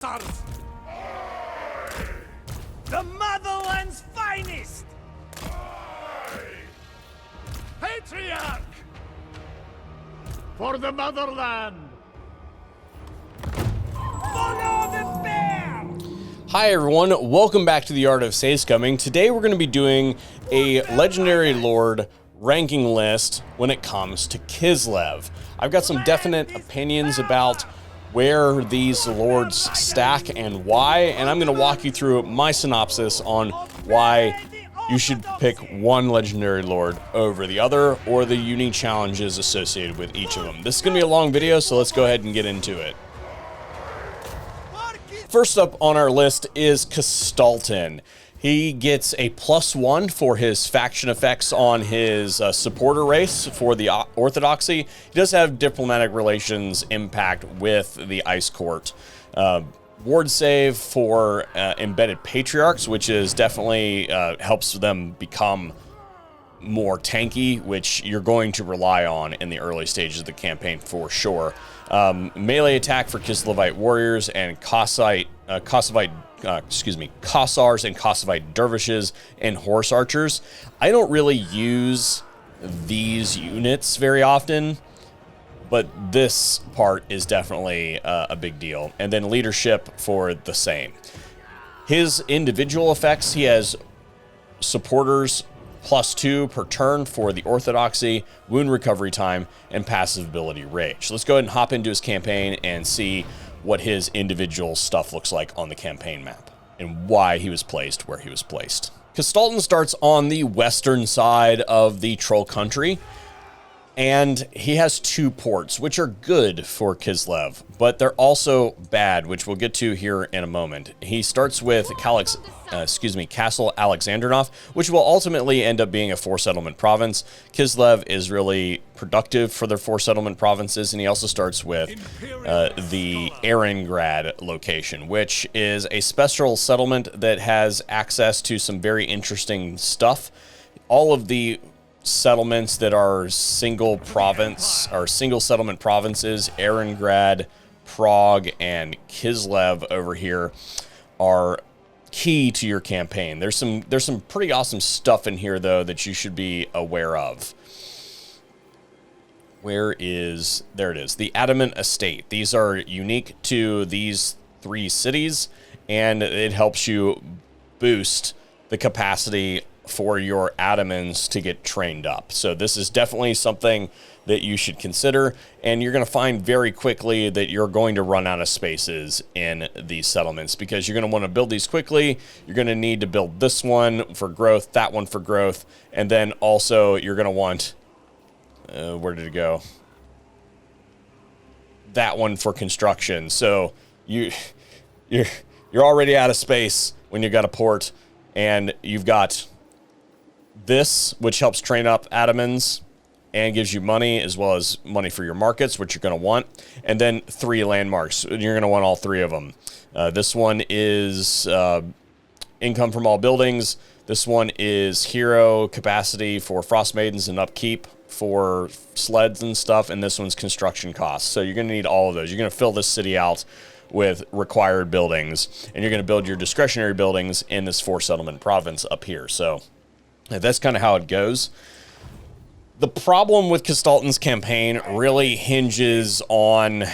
bastards! The motherland's finest! Patriarch! For the motherland! Follow the bear! Hi everyone, welcome back to the Art of Scumming. Today we're going to be doing a Legendary Lord ranking list when it comes to Kislev. I've got some definite opinions about where these lords stack and why, and I'm going to walk you through my synopsis on why you should pick one Legendary Lord over the other, or the unique challenges associated with each of them. This is going to be a long video, so let's go ahead and get into it. First up on our list is Kostaltyn. He gets a +1 for his faction effects on his supporter race for the Orthodoxy. He does have diplomatic relations impact with the Ice Court. Ward save for embedded patriarchs, which is definitely helps them become more tanky, which you're going to rely on in the early stages of the campaign for sure. Melee attack for Kislevite warriors and Kossars and Kossovite dervishes and horse archers. I don't really use these units very often, but this part is definitely a big deal. And then leadership for the same. His individual effects, he has supporters +2 per turn for the Orthodoxy, wound recovery time, and passive ability rage. Let's go ahead and hop into his campaign and see what his individual stuff looks like on the campaign map and why he was placed where he was placed. Kostaltyn starts on the western side of the Troll Country, and he has 2 ports, which are good for Kislev, but they're also bad, which we'll get to here in a moment. He starts with Castle Alexandrinov, which will ultimately end up being a 4-settlement province. Kislev is really productive for their 4-settlement provinces, and he also starts with the Eringrad location, which is a special settlement that has access to some very interesting stuff. All of the settlements that are single settlement provinces, Eringrad, Prague, and Kislev over here, are key to your campaign. There's some pretty awesome stuff in here though that you should be aware of. There it is, the Adamant Estate. These are unique to these 3 cities, and it helps you boost the capacity for your Adamans to get trained up. So this is definitely something that you should consider, and you're going to find very quickly that you're going to run out of spaces in these settlements because you're going to want to build these quickly. You're going to need to build this one for growth, that one for growth, and then also you're going to want where did it go? That one for construction. So you're already out of space when you've got a port, and you've got this, which helps train up Adamans and gives you money, as well as money for your markets, which you're going to want. And then 3 landmarks. You're going to want all 3 of them. This one is income from all buildings. This one is hero capacity for Frost Maidens and upkeep for sleds and stuff. And this one's construction costs. So you're going to need all of those. You're going to fill this city out with required buildings, and you're going to build your discretionary buildings in this 4-settlement province up here. So that's kind of how it goes. The problem with Kostaltyn's campaign really hinges on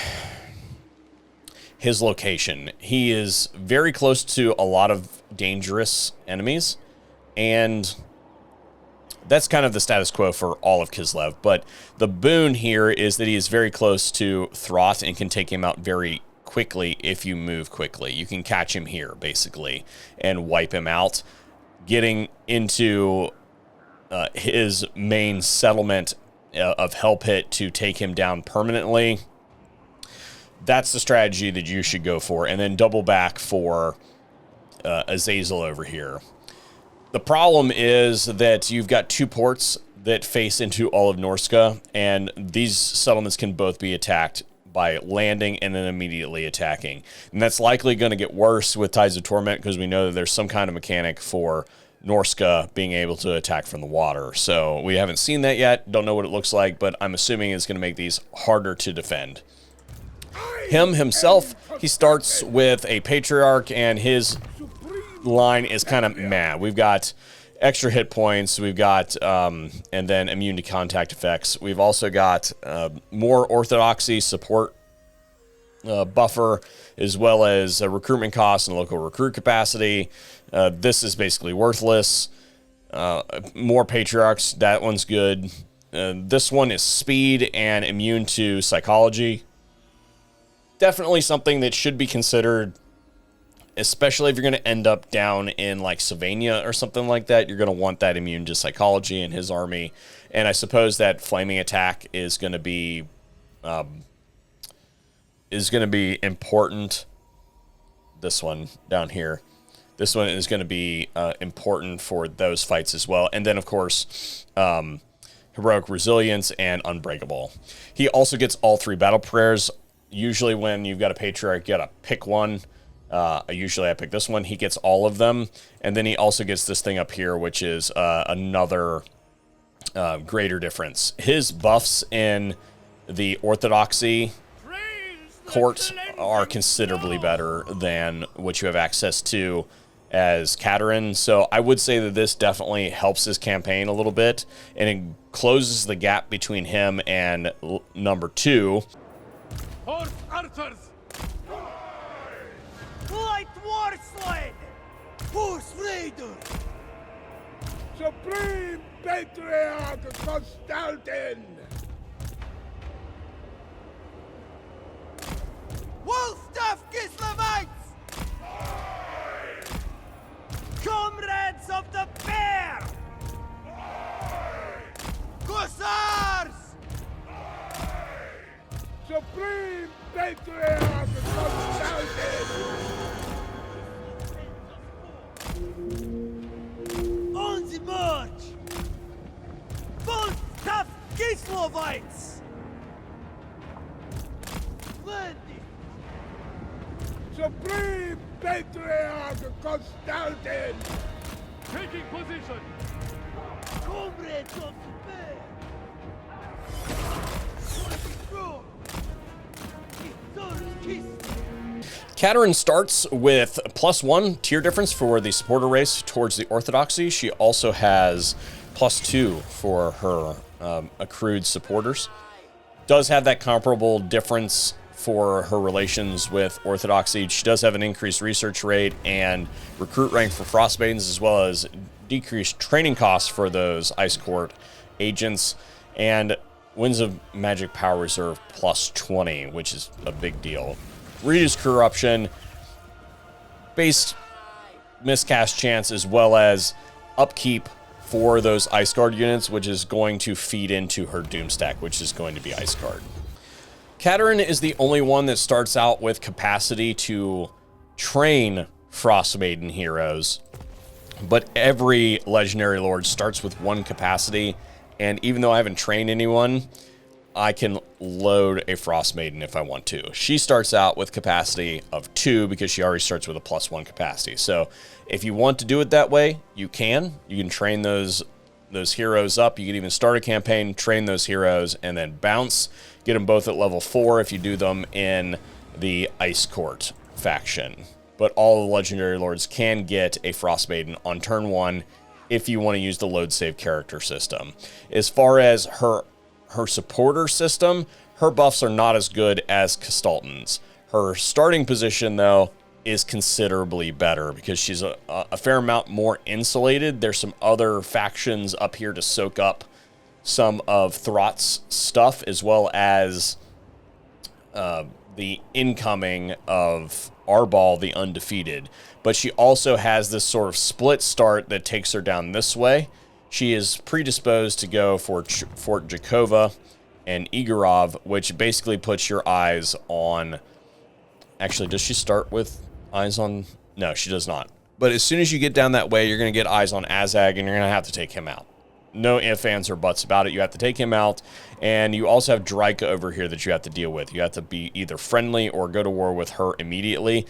his location. He is very close to a lot of dangerous enemies, and that's kind of the status quo for all of Kislev. But the boon here is that he is very close to Throth and can take him out very quickly if you move quickly. You can catch him here, basically, and wipe him out. Getting into his main settlement of Hell Pit to take him down permanently, that's the strategy that you should go for, and then double back for Azazel over here. The problem is that you've got 2 ports that face into all of Norska, and these settlements can both be attacked by landing and then immediately attacking. And that's likely going to get worse with Tides of Torment, because we know that there's some kind of mechanic for Norska being able to attack from the water. So we haven't seen that yet, don't know what it looks like, but I'm assuming it's going to make these harder to defend. Himself, he starts with a Patriarch, and his line is kind of meh. We've got extra hit points, we've got, and then immune to contact effects. We've also got more Orthodoxy support buffer, as well as recruitment costs and local recruit capacity. This is basically worthless. More Patriarchs, that one's good. This one is speed and immune to psychology. Definitely something that should be considered, especially if you're going to end up down in like Sylvania or something like that. You're going to want that immune to psychology in his army. And I suppose that flaming attack is going to be important. This one down here. This one is going to be important for those fights as well. And then, of course, Heroic Resilience and Unbreakable. He also gets all 3 battle prayers. Usually when you've got a Patriarch, you got to pick one. Usually I pick this one. He gets all of them. And then he also gets this thing up here, which is another greater difference. His buffs in the Orthodoxy court are considerably better than what you have access to as Katarin. So I would say that this definitely helps his campaign a little bit, and it closes the gap between him and number 2. Horse archers! Light war sled! Horse raider! Supreme Patriarch Kostaltyn! Wolfstaff Kislevites! Comrades of the Bear! Hussars! Supreme Patriarch Kostaltyn! On the march! Wolfstaff Kislevites! Splendid! Supreme Patriarch Kostaltyn! Taking position! Comrades of the Bear! Katarin starts with +1 tier difference for the supporter race towards the Orthodoxy. She also has +2 for her accrued supporters. Does have that comparable difference for her relations with Orthodoxy. She does have an increased research rate and recruit rank for Frostmaidens, as well as decreased training costs for those Ice Court agents, and Winds of Magic Power Reserve +20, which is a big deal. Reduced corruption, base miscast chance, as well as upkeep for those Ice Guard units, which is going to feed into her Doom stack, which is going to be Ice Guard. Katarin is the only one that starts out with capacity to train Frostmaiden heroes, but every Legendary Lord starts with 1 capacity, and even though I haven't trained anyone, I can load a Frostmaiden if I want to. She starts out with capacity of 2 because she already starts with a +1 capacity. So if you want to do it that way, you can. You can train those heroes up. You can even start a campaign, train those heroes, and then bounce. Get them both at level 4 if you do them in the Ice Court faction. But all the Legendary Lords can get a Frostmaiden on turn 1 if you want to use the load save character system. As far as her supporter system, her buffs are not as good as Kostaltyn's. Her starting position, though, is considerably better because she's a fair amount more insulated. There's some other factions up here to soak up some of Throt's stuff, as well as the incoming of Arbal the Undefeated. But she also has this sort of split start that takes her down this way. She is predisposed to go for Fort Jakova and Igorov, which basically puts your eyes on... Actually, does she start with eyes on... No, she does not. But as soon as you get down that way, you're going to get eyes on Azag, and you're going to have to take him out. No ifs, ands, or buts about it. You have to take him out. And you also have Draika over here that you have to deal with. You have to be either friendly or go to war with her immediately.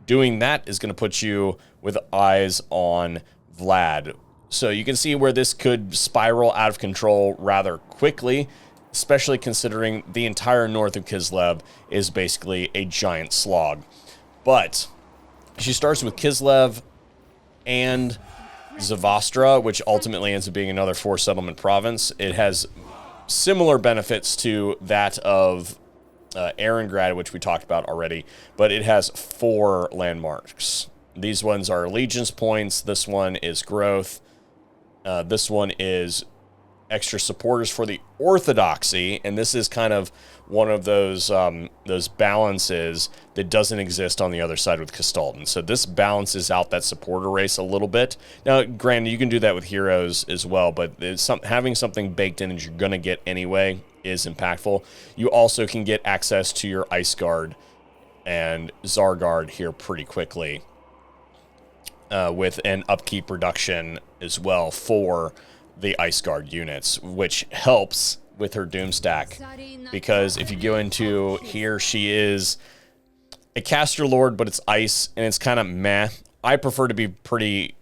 Doing that is going to put you with eyes on Vlad. So you can see where this could spiral out of control rather quickly, especially considering the entire north of Kislev is basically a giant slog. But she starts with Kislev and Zavastra, which ultimately ends up being another 4-settlement province. It has similar benefits to that of Arengrad, which we talked about already, but it has 4 landmarks. These ones are allegiance points. This one is growth. This one is extra supporters for the orthodoxy, and this is kind of one of those balances that doesn't exist on the other side with Kostaltyn. So this balances out that supporter race a little bit. Now, granted, you can do that with heroes as well, but having something baked in that you're going to get anyway is impactful. You also can get access to your Ice Guard and Tsar Guard here pretty quickly with an upkeep reduction as well for the Ice Guard units, which helps with her Doom stack, because if you go into here, she is a caster lord, but it's ice, and it's kind of meh. I prefer to be pretty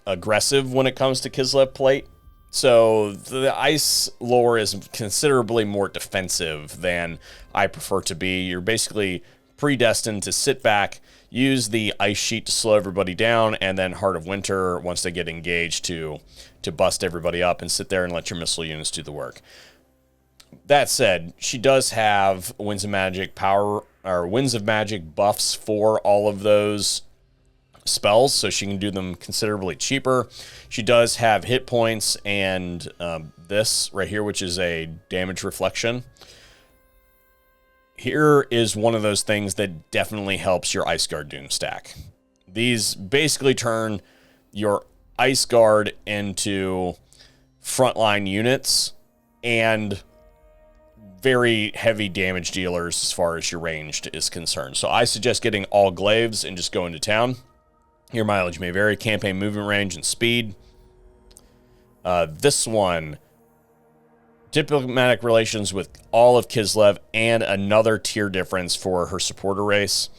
aggressive when it comes to Kislev plate, so the ice lore is considerably more defensive than I prefer to be. You're basically predestined to sit back, use the ice sheet to slow everybody down, and then Heart of Winter, once they get engaged, to bust everybody up and sit there and let your missile units do the work. That said, she does have Winds of Magic power, or Winds of Magic buffs for all of those spells, so she can do them considerably cheaper. She does have hit points and this right here, which is a damage reflection. Here is one of those things that definitely helps your Ice Guard Doom stack. These basically turn your Ice Guard into frontline units and very heavy damage dealers as far as your ranged is concerned. So I suggest getting all glaives and just going to town. Your mileage may vary, campaign movement range and speed. This one, diplomatic relations with all of Kislev and another tier difference for her supporter race.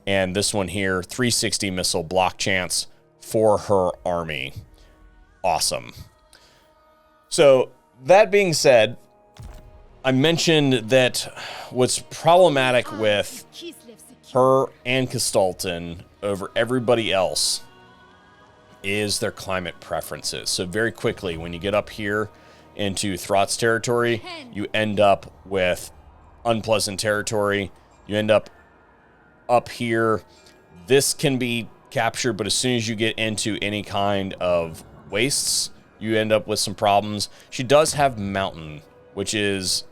And this one here, 360 missile block chance for her army. Awesome. So that being said, I mentioned that what's problematic with her and Kostaltyn over everybody else is their climate preferences. So very quickly, when you get up here into Thrott's territory, you end up with unpleasant territory. You end up here. This can be captured, but as soon as you get into any kind of wastes, you end up with some problems. She does have mountain, which is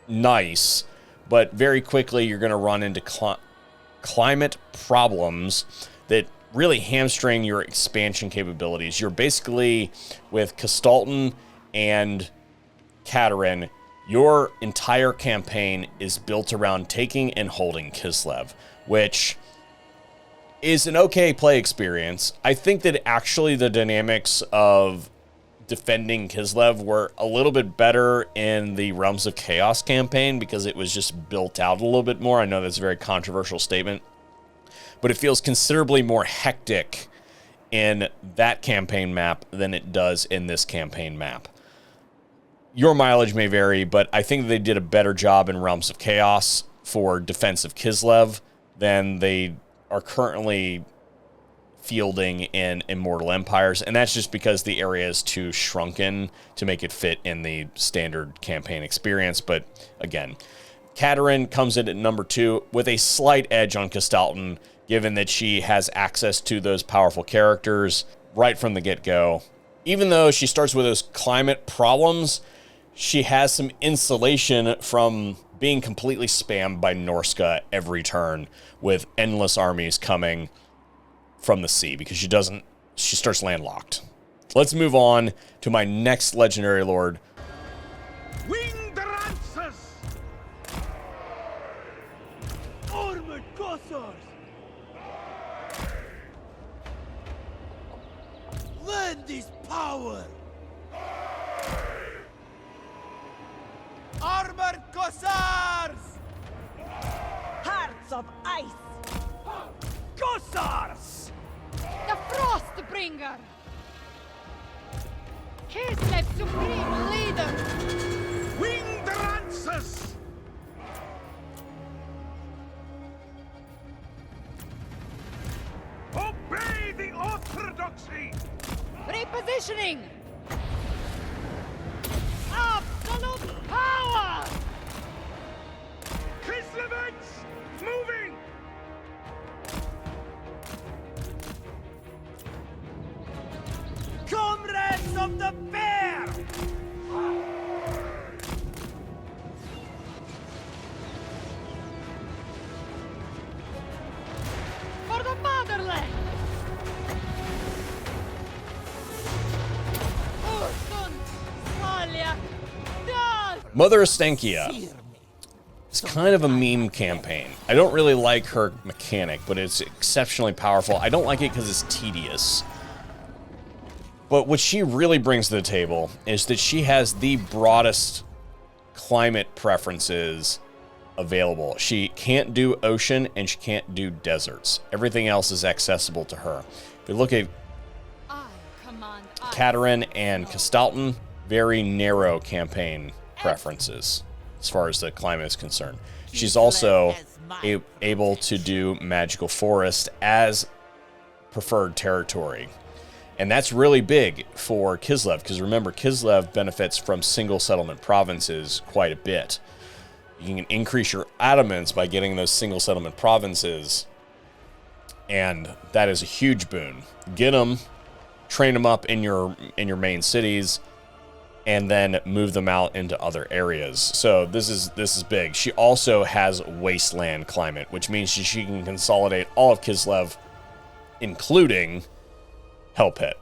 nice, but very quickly you're going to run into climate problems that really hamstring your expansion capabilities. You're basically, with Kostaltyn and Katarin, your entire campaign is built around taking and holding Kislev, which is an okay play experience. I think that actually the dynamics of defending Kislev were a little bit better in the Realms of Chaos campaign because it was just built out a little bit more. I know that's a very controversial statement, but it feels considerably more hectic in that campaign map than it does in this campaign map. Your mileage may vary, but I think they did a better job in Realms of Chaos for defense of Kislev than they are currently fielding in Immortal Empires, and that's just because the area is too shrunken to make it fit in the standard campaign experience. But again, Katarin comes in at number 2 with a slight edge on Kostaltyn, given that she has access to those powerful characters right from the get-go. Even though she starts with those climate problems, she has some insulation from being completely spammed by Norska every turn with endless armies coming from the sea, because she starts landlocked. Let's move on to my next legendary lord. Winged Lancers! Armored Cossars! Land is power! Armored Cossars! Hearts of ice! Cossars! The Frostbringer! Kislev Supreme Leader! Winged Lancers! Repositioning! Absolute power! Kislev, moving! Comrades of the fair! For the motherland! Ursun! Smalya! Das! Mother Ostankya. It's kind of a meme campaign. I don't really like her mechanic, but it's exceptionally powerful. I don't like it because it's tedious. But what she really brings to the table is that she has the broadest climate preferences available. She can't do ocean and she can't do deserts. Everything else is accessible to her. If you look at I command Katarin and Kostaltyn, very narrow campaign preferences as far as the climate is concerned. She's also able to do magical forest as preferred territory. And that's really big for Kislev, because remember, Kislev benefits from single settlement provinces quite a bit. You can increase your adamants by getting those single settlement provinces, and that is a huge boon. Get them, train them up in your main cities, and then move them out into other areas. So this is big. She also has wasteland climate, which means she can consolidate all of Kislev, including Hell Pit.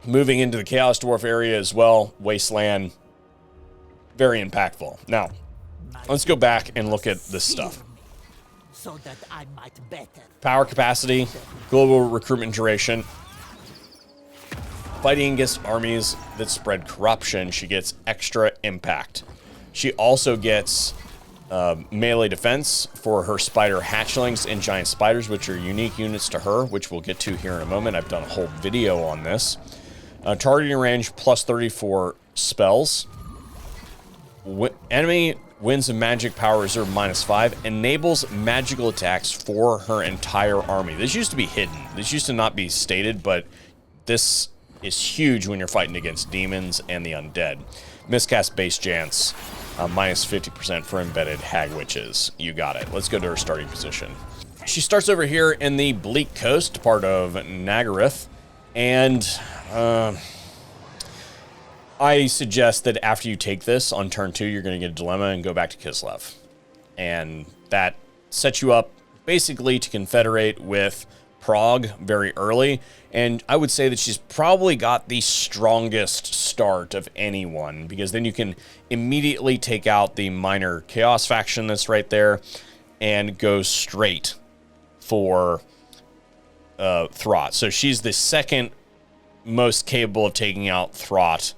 Moving into the Chaos Dwarf area as well, wasteland, very impactful. Now, let's go back and look at this stuff. So that I might better. Power capacity, global recruitment duration. Fighting against armies that spread corruption, she gets extra impact. She also gets melee defense for her spider hatchlings and giant spiders, which are unique units to her, which we'll get to here in a moment. I've done a whole video on this. Targeting range plus 30 for spells. Enemy Winds of Magic Power Reserve -5 enables magical attacks for her entire army. This used to be hidden. This used to not be stated, but this is huge when you're fighting against demons and the undead. Miscast Base Jance, -50% for embedded hag witches. You got it. Let's go to her starting position. She starts over here in the Bleak Coast, part of Nagaryth, and I suggest that after you take this on turn 2, you're going to get a dilemma and go back to Kislev. And that sets you up basically to confederate with Prague very early. And I would say that she's probably got the strongest start of anyone, because then you can immediately take out the minor chaos faction that's right there and go straight for Throt. So she's the second most capable of taking out Throt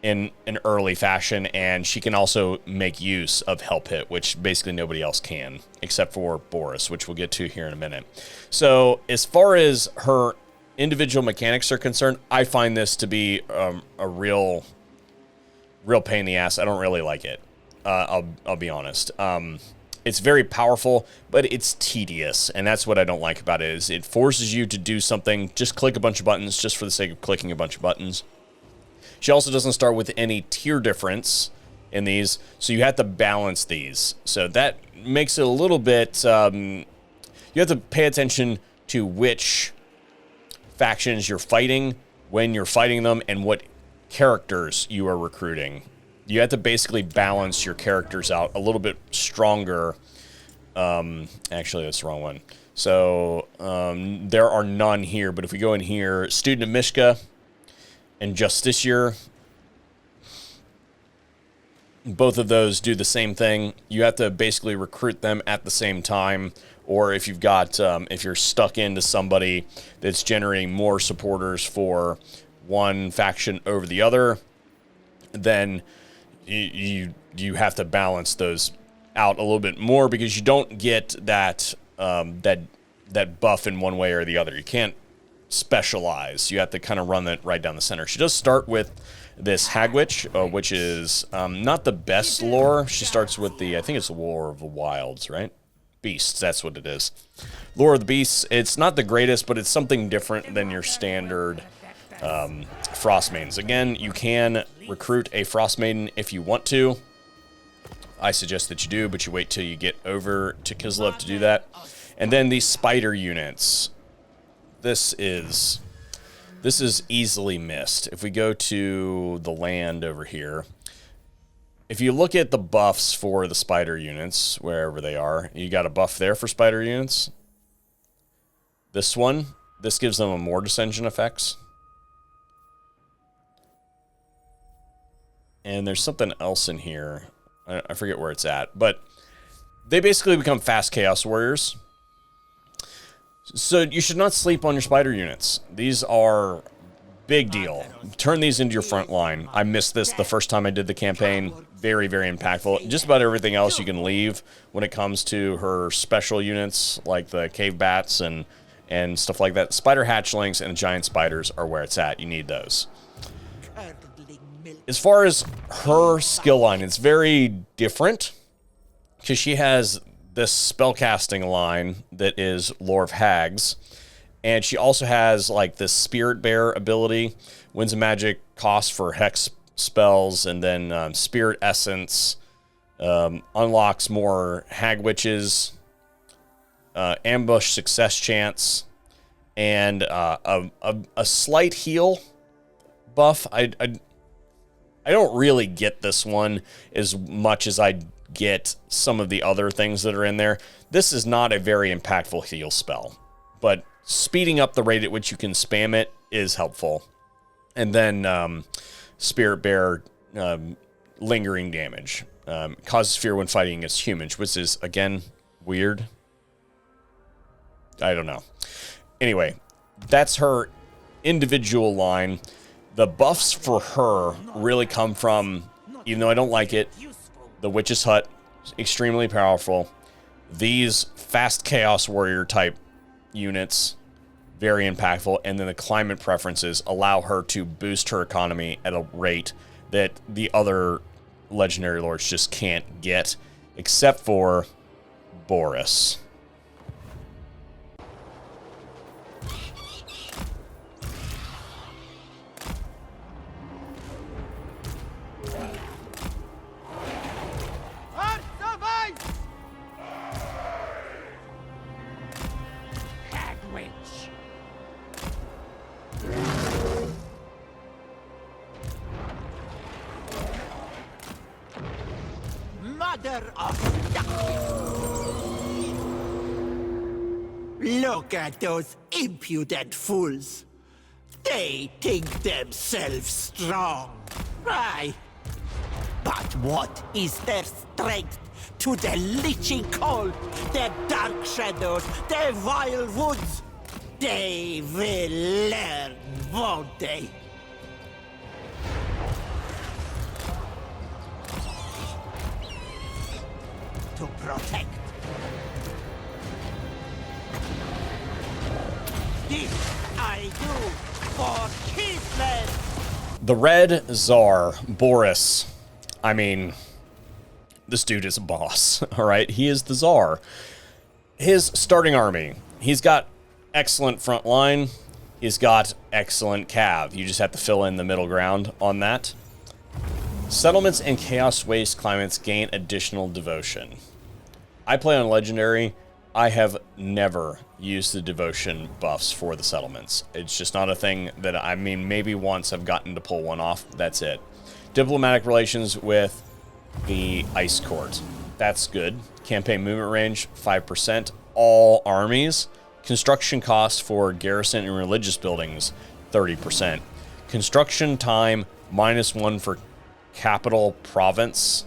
in an early fashion, and she can also make use of Hell Pit, which basically nobody else can, except for Boris, which we'll get to here in a minute. So as far as her individual mechanics are concerned, I find this to be a real pain in the ass. I don't really like it. I'll be honest. It's very powerful, but it's tedious, and that's what I don't like about it. Is it forces you to do something, just click a bunch of buttons, just for the sake of clicking a bunch of buttons. She also doesn't start with any tier difference in these, so you have to balance these. So that makes it a little bit, you have to pay attention to which factions you're fighting, when you're fighting them, and what characters you are recruiting. You have to basically balance your characters out a little bit stronger. Actually, that's the wrong one. So there are none here, but if we go in here, Student of Mishka and Justiciar, both of those do the same thing. You have to basically recruit them at the same time, or if you've got, if you're stuck into somebody that's generating more supporters for one faction over the other, then you have to balance those out a little bit more, because you don't get that that buff in one way or the other. You can't specialize. You have to kind of run that right down the center. She does start with this Hagwitch, which is not the best lore. She starts with the, I think it's the War of the Wilds, right? Beasts, that's what it is. Lore of the Beasts, it's not the greatest, but it's something different than your standard Frost Maidens. Again, you can recruit a Frost Maiden if you want to. I suggest that you do, but you wait till you get over to Kislev to do that. And then these spider units. This is easily missed. If we go to the land over here, if you look at the buffs for the spider units, wherever they are, you got a buff there for spider units. This one, this gives them a more dissension effects. And there's something else in here. I forget where it's at, but they basically become fast chaos warriors. So you should not sleep on your spider units. These are big deal. Turn these into your front line. I missed this the first time I did the campaign. Very, very impactful. Just about everything else you can leave when it comes to her special units, like the cave bats and stuff like that. Spider hatchlings and giant spiders are where it's at. You need those. As far as her skill line, it's very different because she has this spellcasting line that is Lore of Hags, and she also has like this Spirit Bear ability, wins a magic cost for hex spells, and then Spirit Essence, unlocks more Hag Witches, ambush success chance, and a slight heal buff. I don't really get this one as much as I get some of the other things that are in there. This is not a very impactful heal spell, but speeding up the rate at which you can spam it is helpful. And then Spirit Bear lingering damage. Causes fear when fighting against humans, which is, again, weird. I don't know. Anyway, that's her individual line. The buffs for her really come from, even though I don't like it, the Witch's Hut, extremely powerful. These fast Chaos Warrior type units, very impactful. And then the climate preferences allow her to boost her economy at a rate that the other Legendary Lords just can't get, except for Boris. Look at those impudent fools. They think themselves strong. Aye. But what is their strength to the leeching cold, the dark shadows, the vile woods? They will learn, won't they? To protect. This I do for Kislev. The Red Czar, Boris. I mean, this dude is a boss, all right? He is the Czar. His starting army, he's got excellent front line. He's got excellent cav. You just have to fill in the middle ground on that. Settlements and Chaos Waste climates gain additional devotion. I play on Legendary. I have never used the devotion buffs for the settlements. It's just not a thing that, I mean, maybe once I've gotten to pull one off. That's it. Diplomatic relations with the Ice Court. That's good. Campaign movement range, 5%. All armies. Construction cost for garrison and religious buildings, 30%. Construction time, -1 for capital province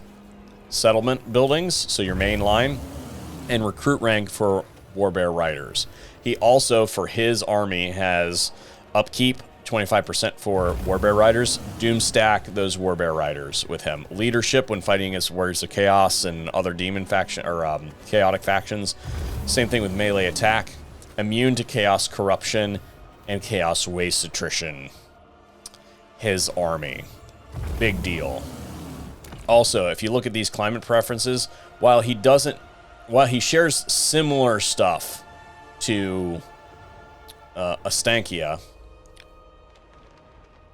settlement buildings, so your main line. And recruit rank for Warbear Riders. He also, for his army, has upkeep, 25% for Warbear Riders. Doomstack those Warbear Riders with him. Leadership when fighting against Warriors of Chaos and other demon faction or chaotic factions. Same thing with melee attack. Immune to Chaos Corruption and Chaos Waste Attrition. His army. Big deal. Also, if you look at these climate preferences, while he doesn't while he shares similar stuff to Ostankya,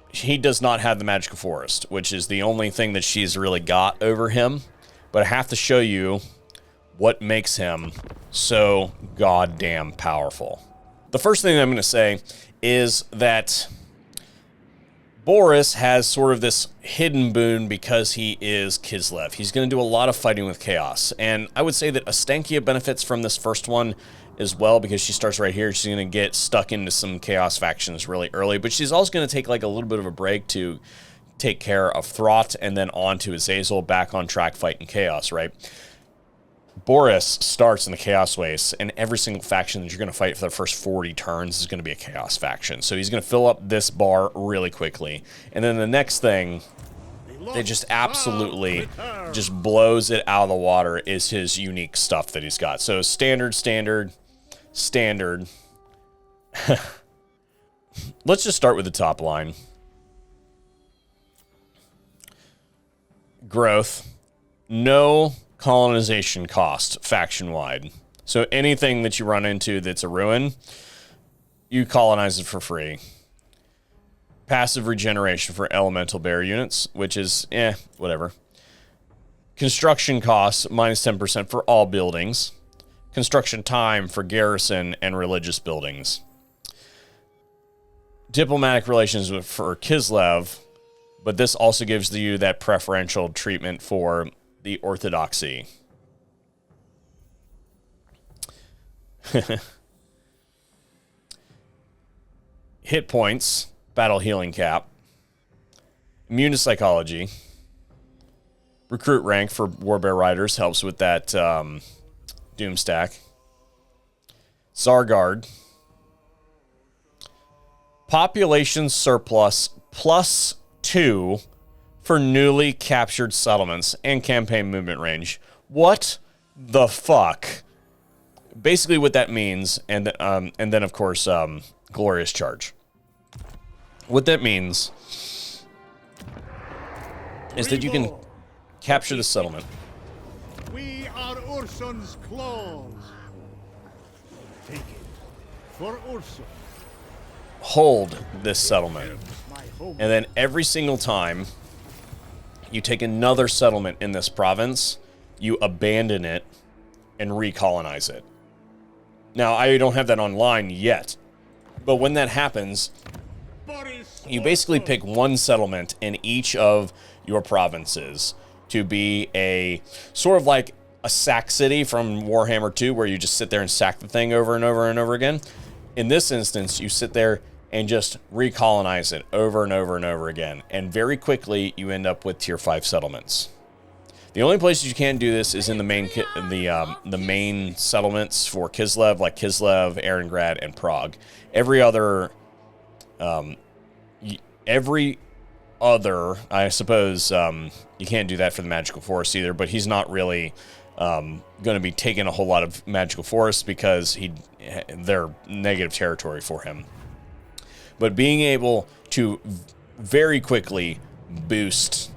he does not have the magical forest, which is the only thing that she's really got over him. But I have to show you what makes him so goddamn powerful. The first thing I'm going to say is that Boris has sort of this hidden boon because he is Kislev. He's going to do a lot of fighting with chaos. And I would say that Ostankya benefits from this first one as well, because she starts right here. She's going to get stuck into some chaos factions really early, but she's also going to take like a little bit of a break to take care of Throt and then on to Azazel, back on track fighting chaos, right? Boris starts in the Chaos Waste, and every single faction that you're going to fight for the first 40 turns is going to be a Chaos faction. So he's going to fill up this bar really quickly. And then the next thing that just absolutely just blows it out of the water is his unique stuff that he's got. So standard. Let's just start with the top line. Growth. No colonization cost faction-wide. So anything that you run into that's a ruin, you colonize it for free. Passive regeneration for elemental bear units, which is, whatever. Construction costs, minus 10% for all buildings. Construction time for garrison and religious buildings. Diplomatic relations for Kislev, but this also gives you that preferential treatment for the orthodoxy. Hit points, battle healing cap, immune to psychology, recruit rank for Warbear Riders helps with that doom stack, Zarguard, population surplus +2 for newly captured settlements and campaign movement range. What the fuck? Basically what that means, and then of course glorious charge. What that means is that you can capture the settlement. We are Ursun's claws. Take it for Ursun. Hold this settlement. My home. And then every single time you take another settlement in this province, you abandon it and recolonize it. Now, I don't have that online yet, but when that happens, you basically pick one settlement in each of your provinces to be a sort of like a sack city from Warhammer 2, where you just sit there and sack the thing over and over and over again. In this instance, you sit there and just recolonize it over and over and over again. And very quickly, you end up with tier 5 settlements. The only places you can't do this is in the main settlements for Kislev, like Kislev, Erengrad, and Prague. Every other, I suppose, you can't do that for the Magical Forest either, but he's not really going to be taking a whole lot of Magical Forests because they're negative territory for him. But being able to very quickly boost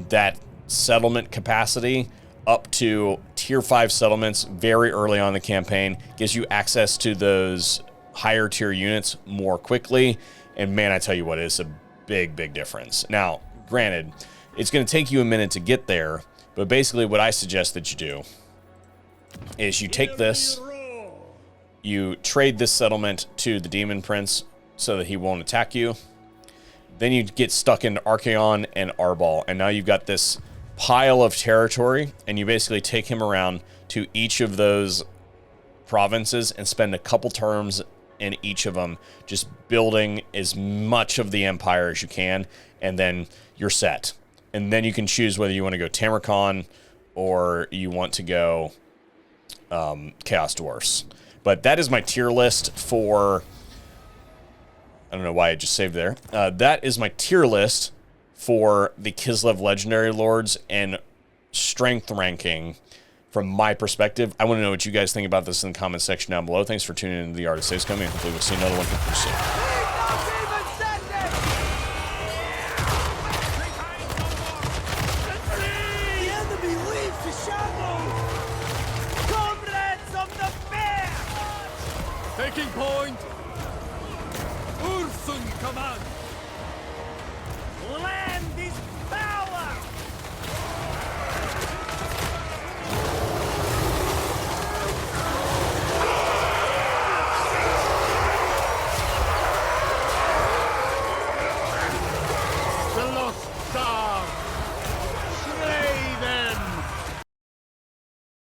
that settlement capacity up to tier 5 settlements very early on in the campaign gives you access to those higher tier units more quickly. And man, I tell you what, it's a big difference. Now, granted, it's going to take you a minute to get there, but basically what I suggest that you do is you take this, you trade this settlement to the Demon Prince so that he won't attack you. Then you get stuck into Archaon and Arbol, and now you've got this pile of territory, and you basically take him around to each of those provinces and spend a couple terms in each of them just building as much of the empire as you can, and then you're set. And then you can choose whether you want to go Tamarkon or you want to go Chaos Dwarfs. But that is my tier list for... I don't know why I just saved there. That is my tier list for the Kislev Legendary Lords and strength ranking from my perspective. I want to know what you guys think about this in the comment section down below. Thanks for tuning in to the Art of Saves Coming. Hopefully we'll see another one pretty soon. The enemy leaves the shadow! Come Taking point! Ursun command! Land is